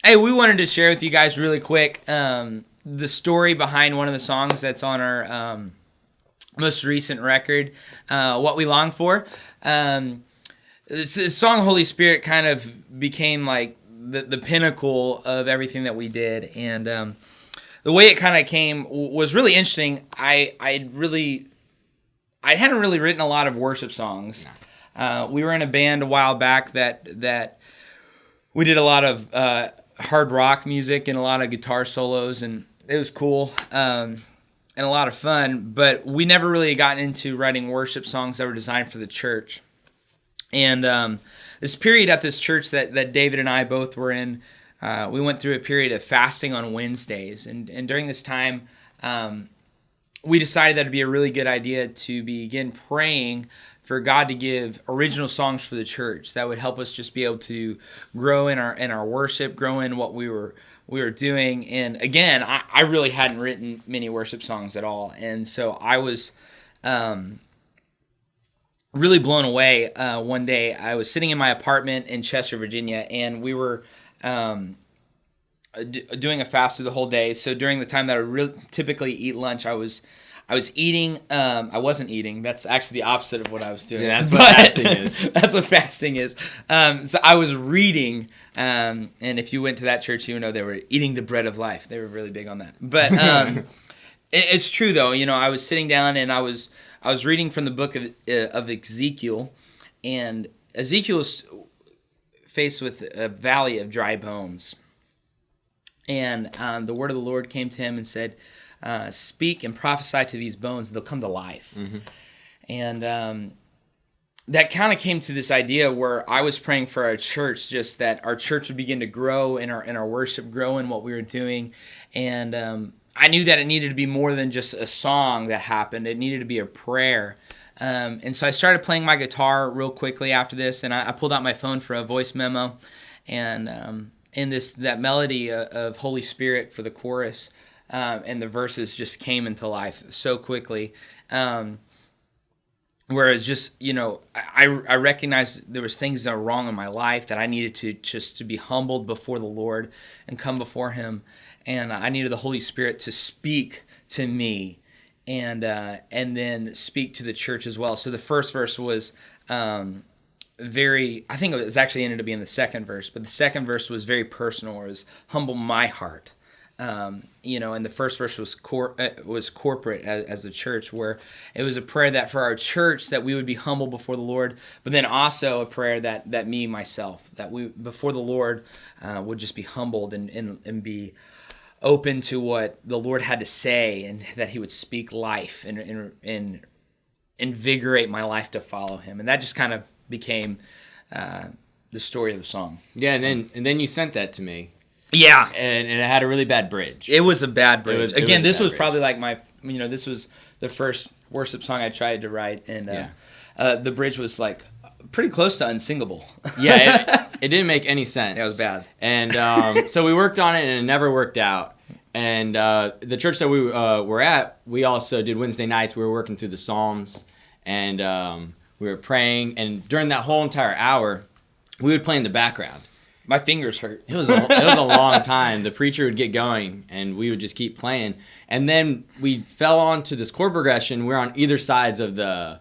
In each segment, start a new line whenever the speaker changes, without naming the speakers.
Hey, we wanted to share with you guys really quick the story behind one of the songs that's on our most recent record, What We Long For. This song, Holy Spirit, kind of became like the pinnacle of everything that we did. And the way it kind of came was really interesting. I hadn't really written a lot of worship songs. We were in a band a while back that we did a lot of hard rock music and a lot of guitar solos, and it was cool and a lot of fun, but we never really got into writing worship songs that were designed for the church. And this period at this church that David and I both were in, we went through a period of fasting on Wednesdays, and during this time we decided that it'd be a really good idea to begin praying for God to give original songs for the church that would help us just be able to grow in our worship, grow in what we were doing. And again, I really hadn't written many worship songs at all, and so I was really blown away. One day, I was sitting in my apartment in Chester, Virginia, and we were doing a fast through the whole day. So during the time that I typically eat lunch, I was eating. I wasn't eating. That's actually the opposite of what I was doing.
Yeah, that's what fasting is.
That's what fasting is. So I was reading, and if you went to that church, you would know they were eating the bread of life. They were really big on that. But it's true, though. You know, I was sitting down and I was reading from the book of Ezekiel, and Ezekiel is faced with a valley of dry bones. And the word of the Lord came to him and said, speak and prophesy to these bones, they'll come to life. Mm-hmm. And that kind of came to this idea where I was praying for our church, just that our church would begin to grow in our worship, grow in what we were doing. And I knew that it needed to be more than just a song that happened. It needed to be a prayer. And so I started playing my guitar real quickly after this, and I pulled out my phone for a voice memo. And that melody of Holy Spirit for the chorus, and the verses just came into life so quickly. Whereas just, you know, I recognized there was things that were wrong in my life that I needed to be humbled before the Lord and come before Him. And I needed the Holy Spirit to speak to me and then speak to the church as well. So the first verse was I think it was actually ended up being the second verse, but the second verse was very personal. It was humble my heart. You know, and the first verse was corporate as the church, where it was a prayer that for our church that we would be humble before the Lord, but then also a prayer that me, myself, that we before the Lord would just be humbled and be open to what the Lord had to say, and that He would speak life and invigorate my life to follow Him. And that just kind of became the story of the song.
Yeah, and then you sent that to me.
Yeah,
and it had a really bad bridge.
It was a bad bridge. This was
bridge.
probably like this was the first worship song I tried to write, and the bridge was like pretty close to unsingable.
Yeah, it didn't make any sense.
It was bad.
And so we worked on it, and it never worked out. And the church that we were at, we also did Wednesday nights. We were working through the Psalms, and we were praying. And during that whole entire hour, we would play in the background.
My fingers hurt.
It was a long time. The preacher would get going, and we would just keep playing. And then we fell onto this chord progression. We're on either sides of the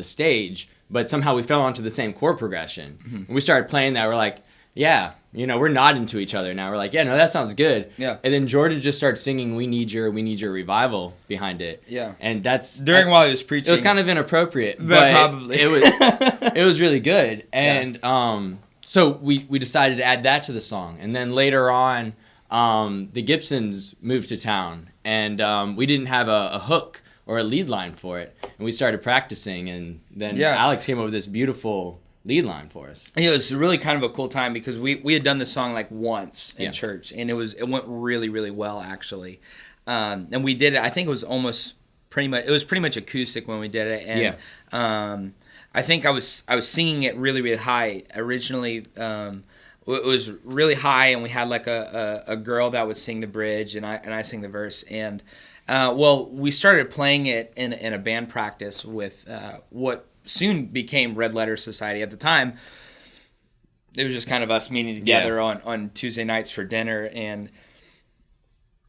stage, but somehow we fell onto the same chord progression. Mm-hmm. And we started playing that. We're like, yeah, you know, we're nodding to each other now. We're like, yeah, no, that sounds good.
Yeah.
And then Jordan just started singing "We Need Your Revival" behind it.
Yeah.
And that's
while he was preaching.
It was kind of inappropriate,
but probably
it was really good. And so we decided to add that to the song. And then later on, the Gibsons moved to town, and we didn't have a hook or a lead line for it. And we started practicing, and then Alex came up with this beautiful lead line for us.
It was really kind of a cool time because we had done this song like once in church, and it went really, really well, actually. And we did it, I think it was pretty much acoustic when we did it. And I think I was singing it really, really high. Originally, it was really high, and we had like a girl that would sing the bridge, and I sang the verse. And we started playing it in a band practice with what soon became Red Letter Society. At the time, it was just kind of us meeting together on Tuesday nights for dinner. And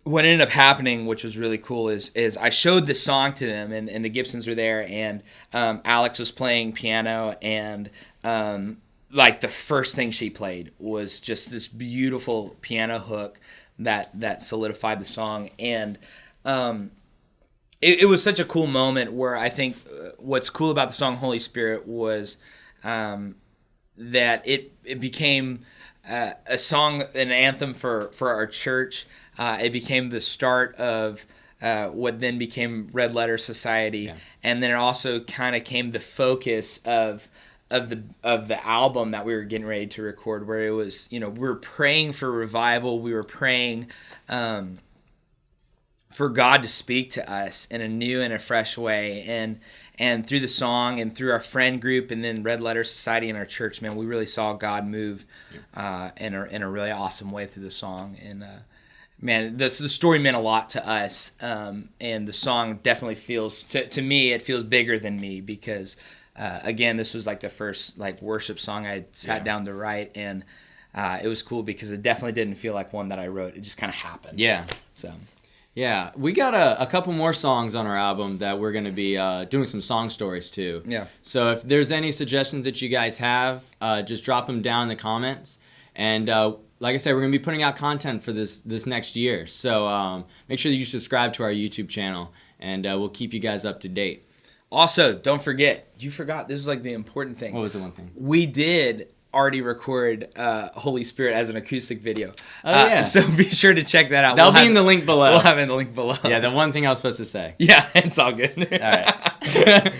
what ended up happening, which was really cool, is I showed the song to them, and the Gibsons were there, and Alex was playing piano, and like the first thing she played was just this beautiful piano hook that solidified the song. And it was such a cool moment where I think what's cool about the song Holy Spirit was that it became a song, an anthem for our church. It became the start of what then became Red Letter Society, and then it also kind of came the focus of the album that we were getting ready to record, where it was, we were praying for revival, we were praying for God to speak to us in a new and a fresh way, and through the song and through our friend group and then Red Letter Society in our church, man, we really saw God move in a really awesome way through the song. And man, the story meant a lot to us, and the song definitely feels, to me, it feels bigger than me, because again, this was like the first like worship song I sat down to write, and it was cool because it definitely didn't feel like one that I wrote. It just kind of happened.
Yeah.
So.
Yeah, we got a couple more songs on our album that we're going to be doing some song stories to. Yeah. So if there's any suggestions that you guys have, just drop them down in the comments. And like I said, we're going to be putting out content for this next year. So make sure that you subscribe to our YouTube channel, and we'll keep you guys up to date.
Also, don't forget, you forgot, this is like the important thing.
What was the one thing?
We did already record Holy Spirit as an acoustic video.
Oh, yeah.
So be sure to check that out.
That'll be in the link below.
We'll have it in the link below.
Yeah, the one thing I was supposed to say.
Yeah, it's all good.
All right.